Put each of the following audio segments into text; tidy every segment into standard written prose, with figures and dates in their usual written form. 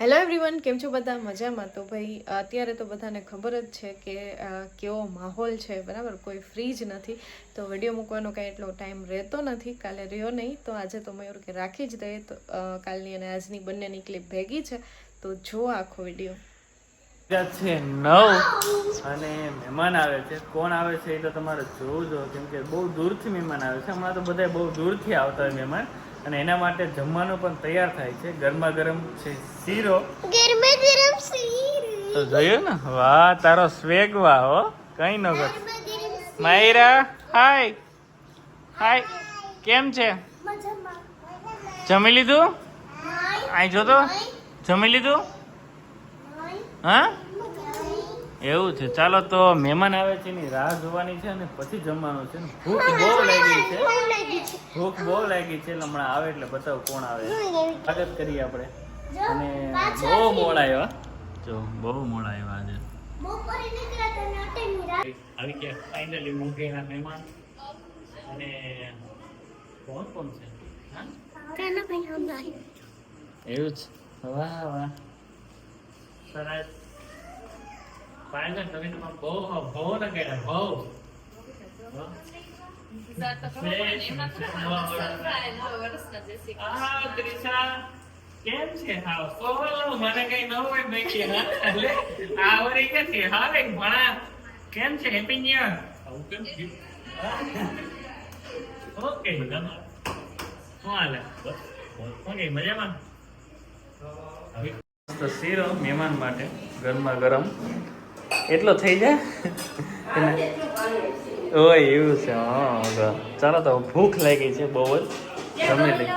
Hello everyone, કેમ છો બધા? મજામાં? તો ભાઈ અત્યારે તો બધાને ખબર જ છે કે કેવો માહોલ છે, બરાબર? કોઈ ફ્રી જ નથી, તો વિડીયો મૂકવાનો કાંઈ એટલો ટાઈમ રહેતો નથી. કાલે રહ્યો નહીં, તો આજે તો મયુર કે રાખી જ દઈએ. તો કાલની અને આજની બંનેની ક્લિપ ભેગી છે, તો જો આખો વિડીયો છે 9 અને મહેમાન આવે છે. કોણ આવે છે એ તો તમારે જોવું જો, કેમ કે બહુ દૂરથી મહેમાન આવે છે. હમણાં તો બધા બહુ દૂરથી આવતા હોય મહેમાન, અને એના માટે જમવાનું પણ તૈયાર થાય છે. ગરમા ગરમ છે શીરો. ગરમા ગરમ શીરો તો જોયું ને? વાહ, તારો સ્વેગ વાહ હો, કઈ ન કર. માયરા હાય હાય, કેમ છે? જમી લીધું? આઈ જો તો, જમી લીધું? હા, એવું છે. ચાલો તો મહેમાન આવે છે એની રાહ જોવાની છે અને પછી જમવાનું છે. ભૂખ બહુ લાગી છે, ભૂખ બહુ લાગી છે. એટલે હમણાં આવે એટલે બતાવો કોણ આવે. સ્વાગત કરીએ આપણે. અને બહુ મોડા આવ્યા, જો બહુ મોડા આવ્યા આજે. આવી ગયા ફાઇનલી મૂકેલા મહેમાન. અને કોણ કોણ છે? એવું જ. વાહ વાહ, સરસ. ફાઇનલ તમે તો બહુ બહુ ન કર્યા, બહુ કેમ છે? હાવ ઓહો, મને કઈ ન હોય બેકી. હા, એટલે આ વરી કે છે હા રે ભણા. કેમ છે? Happy new year. ઓકે, મજામાં. શું હાલે? ઓકે, મજામાં. તો શીરો મહેમાન માટે ગરમા ગરમ એટલો થઈ જાય. ઓય એવું છે. હા, ચાલો તો ભૂખ લાગી છે બહુ જ. જમી લઈ.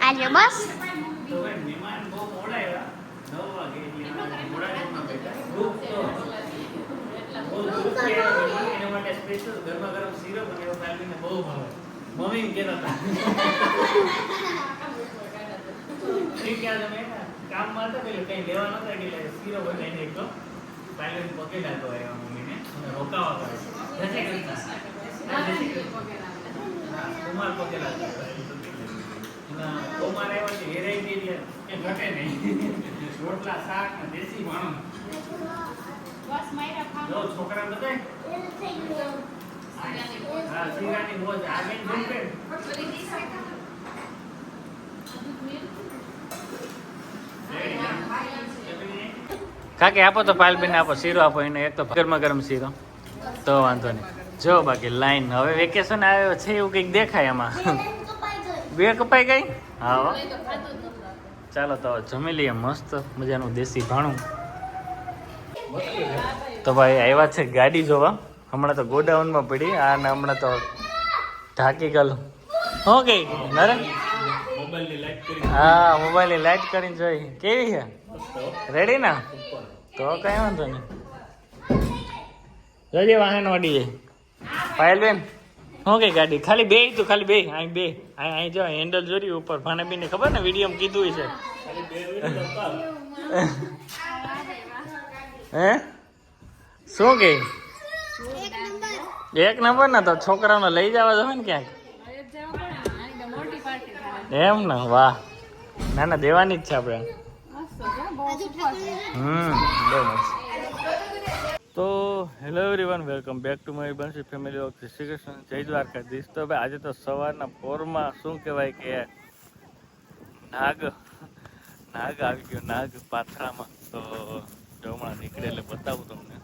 આજે બસ તો ભાઈ મહેમાન બહુ મોડા આવ્યા, 9 વાગે, એટલે અમે મોડા જમવા બેઠા. ભૂખ તો બહુ દૂરથી આવ્યા મહેમાન, એના માટે સ્પેશિયલ ગરમા ગરમ શીરો બનાવ્યો. ફેમિલીને બહુ ભાવે. મમ્મી કહેતા હતા કે આજે મેં કામમાં હતા એટલે કંઈ લેવા નતા એટલે શીરો બનાવીને એકદમ ફેમિલી પગે લાગતો આવ્યા મમ્મીને અને રોકાવા કરે છે. જય શ્રી કૃષ્ણ. હા, કુમાર પગે લાગતો કુમાર આવ્યા છે વેરાયટી એટલે કે ઘટે નહીં. રોટલા શાક ને દેશી ભાણું. જો છોકરા બધાય હા, શીરાની મોજ આગળ જમશે. કાકે આપો તો પાલબેન આપો, શીરો આપો એને. એક તો ગરમા ગરમ શીરો તો વાંધો નહીં. જો બાકી લાઈન હવે વેકેશન આવ્યો છે એવું કંઈક દેખાય એમાં. બે કપાઈ ગઈ. હા, ચાલો તો જમી લઈએ મસ્ત મજાનું દેશી ભાણું. તો ભાઈ આવ્યા છે ગાડી જોવા. હમણાં તો ગોડાઉનમાં પડી અને હમણાં તો ઢાકી ગયેલ. શું કઈ નરે? હા, મોબાઈલની લાઈટ કરીને જોઈ કેવી છે? રેડી ના? તો કઈ વાંધો નહીં. જોજે વાહન વાડી જાય. પાયલબેન શું કઈ ગાડી ખાલી બે તું, ખાલી બે અહીં બે અહીં જો હેન્ડલ જોરી ઉપર. ભાણેબીને ખબર ને વિડીયો કીધું છે. હે શું કે એક નંબર ને? તો છોકરાઓને લઈ જવા જશે ને ક્યાંક. એમ ને? વાહ, ના ના દેવાની જ છે આપણે. બહુ મસ્ત. તો hello everyone, welcome back to my Bansi family of Shri Krishna. જય દ્વારકાધીશ. તો ભાઈ આજે તો સવારના પોરમાં શું કહેવાય કે નાગ આવી ગયો, નાગ પાથરામાં. તો જો હમણાં નીકળે એટલે બતાવું તમને.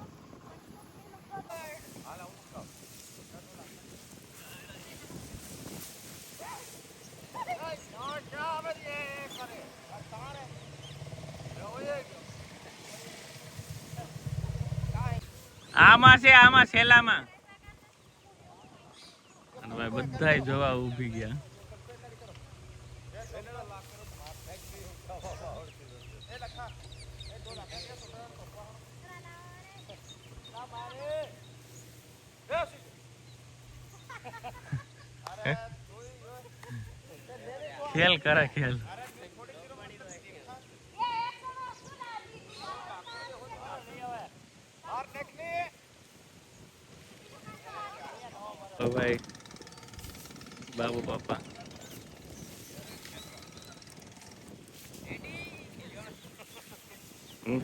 આમાં છે, આમાં છેલ્લામાં. અને ભાઈ બધાય જોવા ઊભી ગયા. ખેલ કરે ખેલ. ભાઈ બાબુ બાપા હા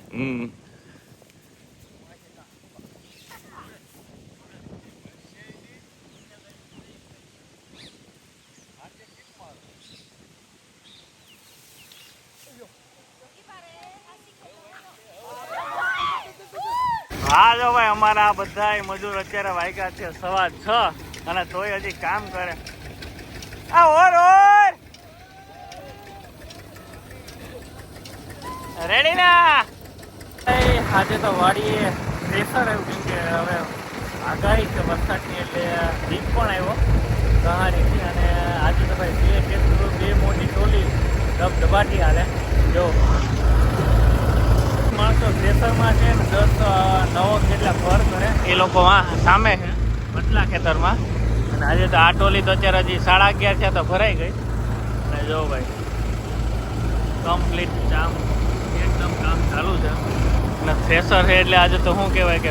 જો ભાઈ અમારા બધા મજૂર અત્યારે વાગ્યા છે 6:15 અને તોય હજી કામ કરે. આ ઓર રેડી ના આજે તો વાડીએ પ્રેશર આવ્યું કેમ કે હવે આગાહી છે વરસાદની એટલે દીપ પણ આવ્યો કહાનીથી. અને આજે તો ભાઈ બે મોટી ટોલી ધબધબાટી હાલે. જો માણસો પ્રેશરમાં છે ને 10-9 જેટલા ઘર કરે એ લોકો સામે છે બદલા ખેતરમાં. અને આજે તો આ ટોલી તો અત્યારે હજી 11:30 છે તો ભરાઈ ગઈ. અને જો ભાઈ કમ્પ્લીટ જામ એકદમ કામ ચાલુ છે. અને થ્રેસર છે એટલે આજે તો શું કહેવાય કે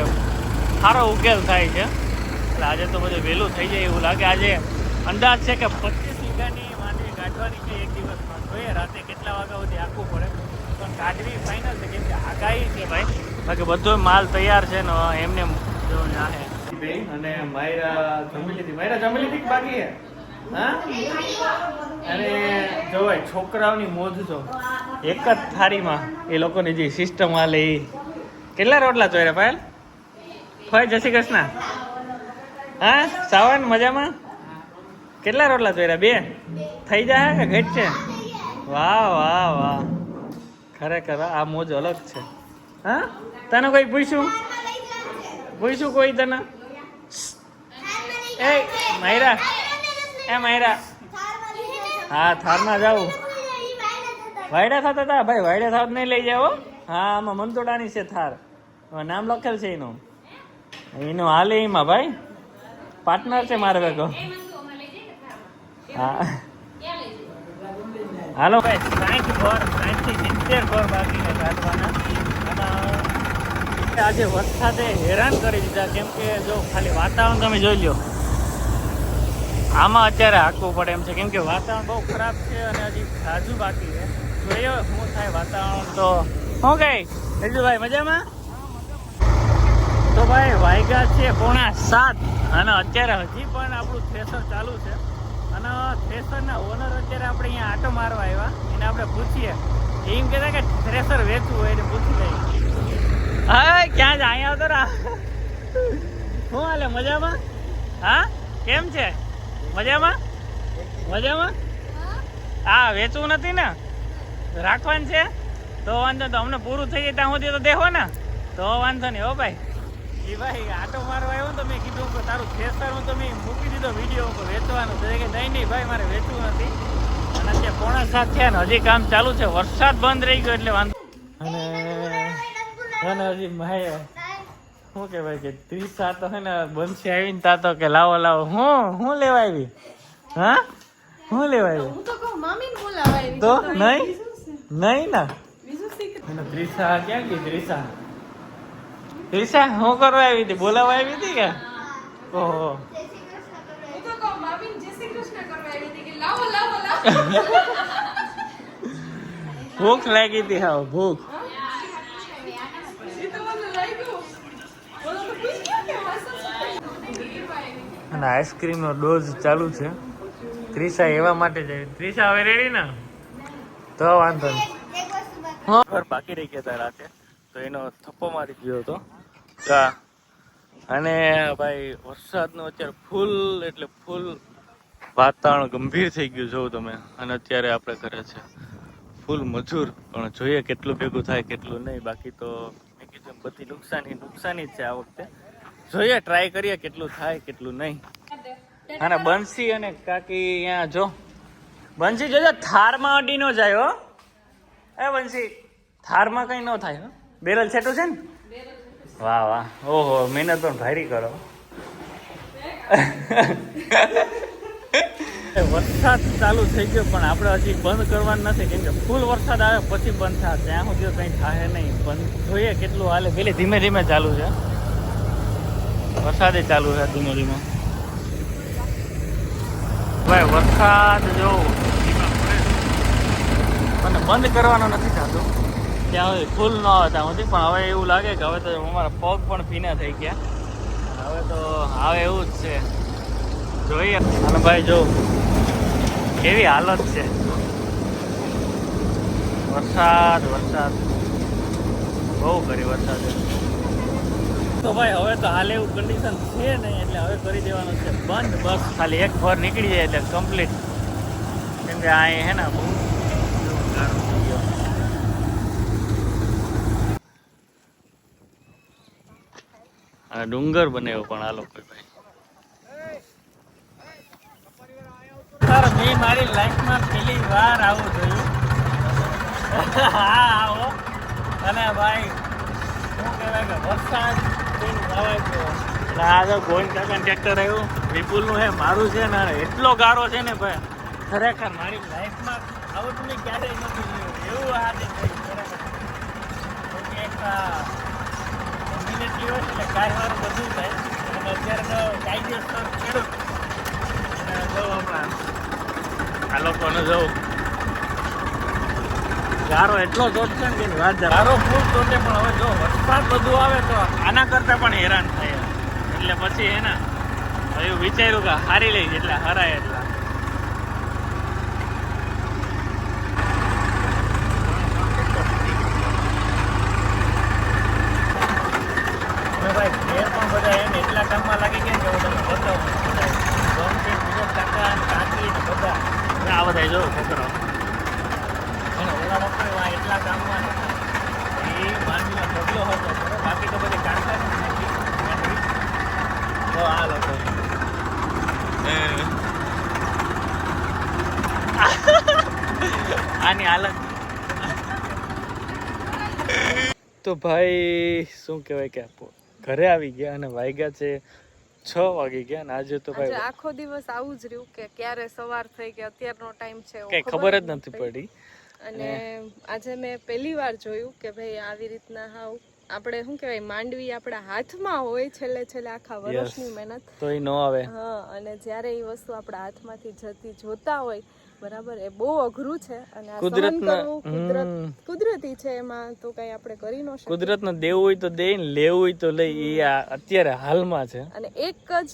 સારો ઉકેલ થાય છે. એટલે આજે તો બધું વહેલું થઈ જાય એવું લાગે. આજે અંદાજ છે કે 25 વીઘાની માંડવી કાઢવાની છે એક દિવસમાં. જોઈએ રાતે કેટલા વાગ્યા સુધી આખવું પડે પણ કાઢવી ફાઇનલ છે કેમ કે આગાહી છે ભાઈ. બાકી બધો માલ તૈયાર છે ને એમને જો જાહે. અને માયરા જમી લીધી બાકી છે હા. અને જો ભાઈ છોકરાઓની મોજ જો એક જ થાળીમાં એ લોકોની જે સિસ્ટમ હાલે એ. કેટલા રોટલા ચોર્યા પાયલ? ભાઈ જય શ્રી કૃષ્ણ. હા સાવન મજામાં? કેટલા રોટલા ચોર્યા? 2 થઈ જાય કે ઘટ છે? વાહ વાહ વાહ ખરેખર આ મોજ અલગ છે. હા તને કોઈ પૂછ્યું કોઈ તને? એ માયરા હા થારમાં જાવું. વાયડા થતા હતા ભાઈ, વાયડા થાત નહીં લઈ જાઓ. હા આમાં મંતોડાની છે થાર, નામ લખેલ છે એનું હાલે એમાં ભાઈ પાર્ટનર છે મારે ભેગો. હા હાલો ભાઈ 60 થી 70 ઘર બાકી છે કાઢવાના. અને આજે વરસાદે હેરાન કરી દીધા કેમ કે જો ખાલી વાતાવરણ તમે જોઈ લો. આમાં અત્યારે હાંકવું પડે એમ છે કેમ કે વાતાવરણ બહુ ખરાબ છે અને હજી સાજુ બાકી છે. જોઈએ શું થાય વાતાવરણ. તો શું કઈ ભાઈ મજામાં? તો ભાઈ વાગ્યા છે 6:45 અને અત્યારે હજી પણ આપણું થ્રેસર ચાલુ છે. અને થ્રેસરના ઓનર અત્યારે આપણે અહીંયા આટો મારવા આવ્યા. એને આપણે પૂછીએ એમ કહેતા કે થ્રેસર વેચવું હોય એને પૂછી લઈએ. હા ક્યાં જ અહીંયા આવતો રા. શું હાલે મજામાં? હા કેમ છે? મજામાં? હા વેચવું નથી ને, રાખવાનું છે તો વાંધો. તો અમને પૂરું થઈ જાય ત્યાં સુધી તો દેખો ને તો વાંધો નહીં. હો ભાઈ એ ભાઈ આટો મારવા આવ્યો તો મેં કીધું કે તારું થ્રેસર હું તમે મૂકી દીધો વિડીયો વેચવાનું તો કે નહીં ભાઈ મારે વેચવું નથી. અને અત્યારે 6:45 થયા ને હજી કામ ચાલુ છે. વરસાદ બંધ રહી ગયો એટલે વાંધો. અને હજી ભાઈ શું કહેવાય કે 30 તો હે ને બંધ આવીને તા તો કે લાવો હું લેવા આવી. હા હું લેવા આવી તો નહીં ના. ત્રિષા ક્યાં ગઈ? ત્રિષા શું કરવા આવી હતી? બોલાવા આવી હતી કે? ઓહો ભૂખ લાગી હતી. હા ભૂખ. અને આઈસ્ક્રીમનો ડોઝ ચાલુ છે. ત્રિષા એવા માટે જ આવી. ત્રિષા હવે રેડી ને તો વાંધો નહીં. ઘર બાકી રહી ગયા હતા રાતે તો એનો થપ્પો મારી ગયો હતો. અને ભાઈ વરસાદનો અત્યારે ફૂલ વાતાવરણ ગંભીર થઈ ગયું જોઉં તમે. અને અત્યારે આપણે ઘરે છે ફૂલ મજૂર પણ જોઈએ કેટલું ભેગું થાય કેટલું નહીં. બાકી તો મેં કીધું બધી નુકસાની જ છે આ વખતે. જોઈએ ટ્રાય કરીએ કેટલું થાય કેટલું નહીં. અને બંસી અને કાકી અહીંયા જો. બંસી જોજો થારમાં અડી ન જાય હો. એ બંસી થારમાં કઈ ન થાય હો. બેરલ છેટું છે ને? વાહ વાહ ઓહો મહેનત પણ ભારી કરો. વરસાદ ચાલુ થઈ ગયો પણ આપણે હજી બંધ કરવાનું નથી કેમ કે ફૂલ વરસાદ આવે પછી બંધ થાય. ત્યાં સુધી કંઈ થાય નહીં. બંધ જોઈએ કેટલું હાલે. પેલી ધીમે ધીમે ચાલુ છે. વરસાદે ચાલુ છે ધીમે. ભાઈ વરસાદ જો અને બંધ કરવાનો નથી થતો ત્યાં સુધી ફૂલ ન આવે ત્યાં સુધી, પણ હવે એવું લાગે કે હવે તો અમારા પગ પણ ભીના થઈ ગયા. હવે તો આવે એવું જ છે, જોઈએ. અને ભાઈ જો કેવી હાલત છે, વરસાદ બહુ કરી વરસાદ. તો ભાઈ હવે તો હાલ એવું કન્ડિશન છે નહીં, એટલે હવે કરી દેવાનું છે બંધ. બસ ખાલી એક ભર નીકળી જાય એટલે કમ્પ્લીટ. કેમ કે આ હે ને બહુ ગારો થઈ ગયો. આ ડુંગર બનાવ્યો પણ આ લોકો ભાઈ. સર મેં મારી લાઈફમાં પહેલી વાર આવું જોયું. હા આવો. અને ભાઈ શું કહેવાય કે વરસાદ આ તો ગોવિંદ કાકા ટ્રેક્ટર આવ્યું વિપુલનું હે, મારું છે ને એટલો ગારો છે ને ભાઈ, ખરેખર મારી લાઈફમાં આવું તો મેં ક્યારેય નથી જોયું એવું. આજે એક મિનિટ હોય એટલે ગાયવાળું બધું થાય. અને અત્યારે તો કાયદેસર ખેડૂત અને જવું આપણા આ લોકોને જવું ગારો એટલો ચોટશે ને કે વાત ગારો ફૂલ ચોટે. પણ હવે જો વરસાદ બધું આવે તો આના કરતા પણ હેરાન થાય. એટલે પછી હે ને એવું વિચાર્યું કે હારી લઈ એટલે હરાય. એટલા ભાઈ ઘેર પણ બધા એને એટલા કામમાં લાગી ગયા કે તમે બતાવો બીજા કાકા કાકી બધા આ બધા જો છોકરો ઓલા ડોક્ટર એટલા કામમાં એ માંડવીનો ઢગલો હતો, બાકી તો બધી કાંટા તો આ લોકો આની હાલત. તો ભાઈ શું કહેવાય કે ઘરે આવી ગયા અને વાગ્યા છે 6 વાગી ગયા. અને આજે તો ભાઈ આખો દિવસ આવું જ રહ્યું કે ક્યારે સવાર થઈ કે અત્યારનો ટાઈમ છે કઈ ખબર જ નથી પડી. અને આજે મેં પહેલી વાર જોયું કે ભાઈ આવી રીતના હાવ આપણે શું કહેવાય માંડવી આપણા હાથમાં હોય છેલ્લે આખા વર્ષની મહેનત તો એ ન આવે. હા, અને જ્યારે એ વસ્તુ આપણા હાથમાંથી જતી જોતા હોય બરાબર, એ બહુ અઘરું છે. અને આ સહન કરવું કુદરતી છે, એમાં તો કઈ આપણે કરી ન શકીએ. કુદરતને દેવું હોય તો દે, લેવું હોય તો લઈ. એ અત્યારે હાલમાં છે. અને એક જ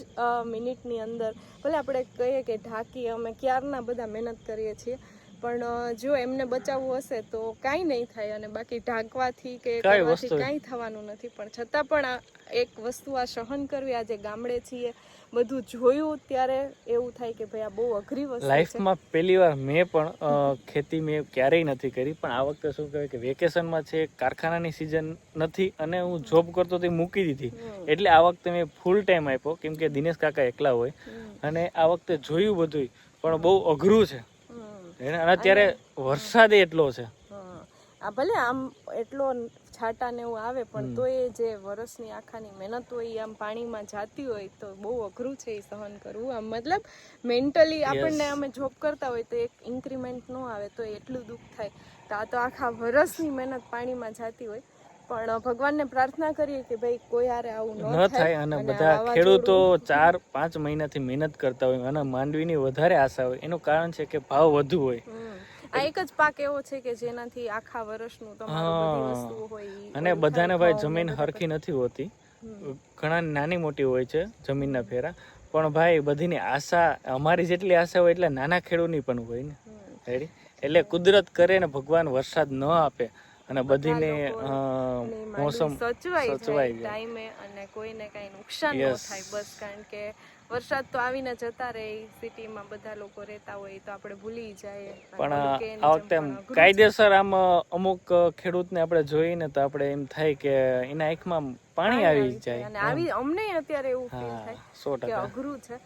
મિનિટની અંદર ભલે આપણે કહીએ કે ઢાંકી અમે ક્યારના બધા મહેનત કરીએ છીએ, પણ જો એમને બચાવવું હશે તો કાંઈ નહીં થાય. અને બાકી ઢાંકવાથી કે કરવાથી કાંઈ થવાનું નથી. પણ છતાં પણ આ એક વસ્તુ આ સહન કરવી, આજે ગામડે છીએ બધું જોયું ત્યારે એવું થાય કે ભાઈ આ બહુ અઘરી વસ્તુ છે. લાઈફમાં પહેલી વાર મેં પણ ખેતી મેં ક્યારેય નથી કરી, પણ આ વખતે શું કહેવાય કે વેકેશનમાં છે, કારખાનાની સિઝન નથી અને હું જોબ કરતો તે મૂકી દીધી. એટલે આ વખતે મેં ફૂલ ટાઈમ આપ્યો, કેમ કે દિનેશ કાકા એકલા હોય. અને આ વખતે જોયું બધું, પણ બહુ અઘરું છે. અને અત્યારે વરસાદ એટલો છે, આ ભલે આમ એટલો છાટા ને એવું આવે પણ તો એ જે વર્ષની આખાની મહેનત હોય આમ પાણીમાં જાતી હોય તો બહુ અઘરું છે એ સહન કરવું. આમ મતલબ મેન્ટલી આપણને અમે જોબ કરતા હોય તો એક ઇન્ક્રીમેન્ટ ન આવે તો એટલું દુઃખ થાય. તો આ તો આખા વર્ષની મહેનત પાણીમાં જાતી હોય. પણ ભગવાનને પ્રાર્થના કરીએ કે ભાઈ કોઈ હારે આવું ન થાય. અને બધા ખેડૂતો 4-5 મહિનાથી મહેનત કરતા હોય અને માંડવીની વધારે આશા હોય. એનું કારણ છે કે ભાવ વધુ હોય. આ એક જ પાક એવો છે કે જેનાથી આખા વર્ષનું તમારું બધી વસ્તુ હોય. અને બધાને ભાઈ જમીન હરખી નથી હોતી, ઘણા નાની મોટી હોય છે જમીનના ફેરા. પણ ભાઈ બધીની આશા અમારી જેટલી આશા હોય એટલે નાના ખેડૂતની પણ હોય ને. એટલે કુદરત કરે ને ભગવાન વરસાદ ન આપે અને બધીને મોસમ સચવાઈ જાય ટાઈમે અને કોઈને કઈ નુકસાન ન થાય. બસ કારણ કે વરસાદ તો આવીને જતા રહે, સિટીમાં બધા લોકો રહેતા હોય તો આપણે ભૂલી જાય. પણ આ વખતે કાયદેસર આમ અમુક ખેડૂતને આપણે જોઈને તો આપણે એમ થાય કે એના આંખમાં પાણી આવી જાય. અને આવી અમને અત્યારે એવું ફીલ થાય કે અઘરું છે.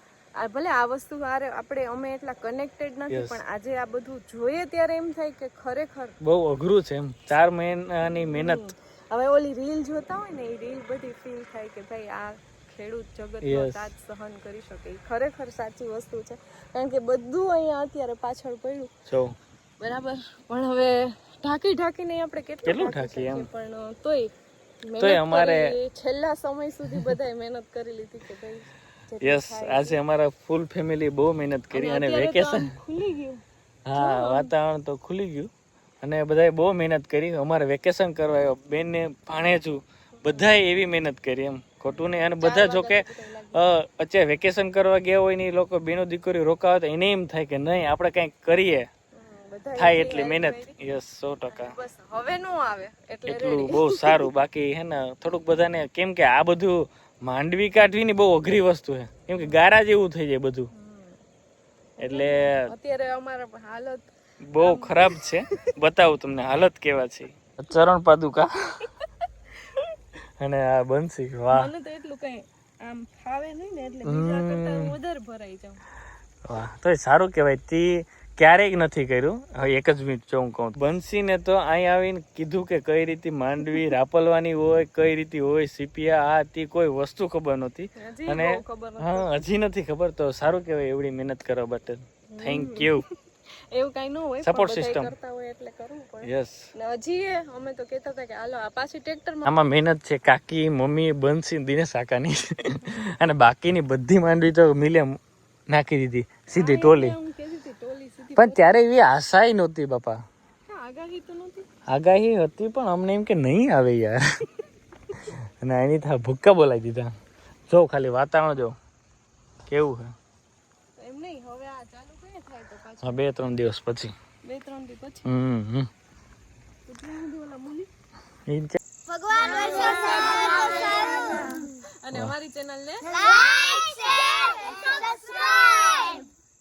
ભલે આ વસ્તુ આપણે અમે એટલા કનેક્ટેડ નથી, પણ આજે આ બધું જોઈએ ત્યારે એમ થાય કે ખરેખર બહુ અઘરું છે. એમ 4 મહિનાની મહેનત. હવે ઓલી રીલ જોતા હોય ને એ રીલ બધી ફીલ થાય કે ભાઈ આ ખેડૂત જગતનો તાજ સહન કરી શકે. ખરેખર સાચી વસ્તુ છે, કારણ કે બધું અહીંયા અત્યારે પાછળ પડ્યું બરાબર. પણ હવે ઢાંકીને આપણે કેટલું ઢાંકીએ પણ તોય અમારે છેલ્લા સમય સુધી બધાએ મહેનત કરી લીધી કે ભાઈ આજે અમારા ફૂલ ફેમિલી બહુ મહેનત કરી. અને વેકેશન ખુલી ગયું. હા, વાતાવરણ તો ખુલી ગયું અને બધાએ બહુ મહેનત કરી. અમારે વેકેશન કરવા આવ્યો બેનને ભાણેજું બધાએ એવી મહેનત કરી એમ ખોટું નહીં. અને બધા જો કે અત્યારે વેકેશન કરવા ગયા હોય ને એ લોકો બેનો દીકરીઓ રોકાવે તો એને એમ થાય કે નહીં આપણે કંઈક કરીએ, થાય એટલી મહેનત. યસ 100%. બસ હવે નો આવે એટલું બહુ સારું. બાકી હે ને થોડુંક બધાને કેમ કે આ બધું માંડવી કાઢવી ની બહુ અઘરી વસ્તુ છે, કેમ કે ગારા જેવું થઈ જાય બધું, એટલે અત્યારે અમારા હાલત બહુ ખરાબ છે. બતાવું તમને હાલત કેવા છે. ચરણ પાદુકા અને આ બંસી. વાહ, મને તો એટલું કઈ આમ ફાવે નહીં ને એટલે બીજા કરતા વધારે ભરાઈ જાઉં. વાહ, તો સારું કહેવાય. તી ક્યારેય નથી કર્યું. હવે એક જ મિનિટ જો હું કહું, બંસીને તો અહીં આવીને કીધું કે કઈ રીતે માંડવી રાપલવાની હોય, કઈ રીતે હોય સીપિયા, આ તે કોઈ વસ્તુ ખબર નહોતી. અને હા, હજી નથી ખબર. તો સારું કહેવાય એવડી મહેનત કરવા બદલ. Thank you. એવું કઈ ન હોય, સપોર્ટ સિસ્ટમ કરતા હોય એટલે કરવું પડે. યસ. ને હજી અમે તો કહેતા હતા કે હાલો આ પાછી ટ્રેક્ટરમાં. આમાં મહેનત છે કાકી, મમ્મી, બંસી, દિનેશ કાકાની અને બાકીની બધી માંડવી તો મિલે નાખી દીધી સીધી ટોલી. પણ ત્યારે એવી આશા નહોતી બાપા. આગાહી તો નહોતી. આગાહી હતી પણ અમને એમ કે નહીં આવે યાર. અને એની થા ભૂક્કા બોલાવી દીધા. જો ખાલી વાતાવરણ જો કેવું છે. એમ નહીં, હવે આ ચાલુ કઈ થાય તો પાછું. હા, 2-3 દિવસ પછી. 2-3 દી પછી. હમ. ઓલા મૂલી ઈ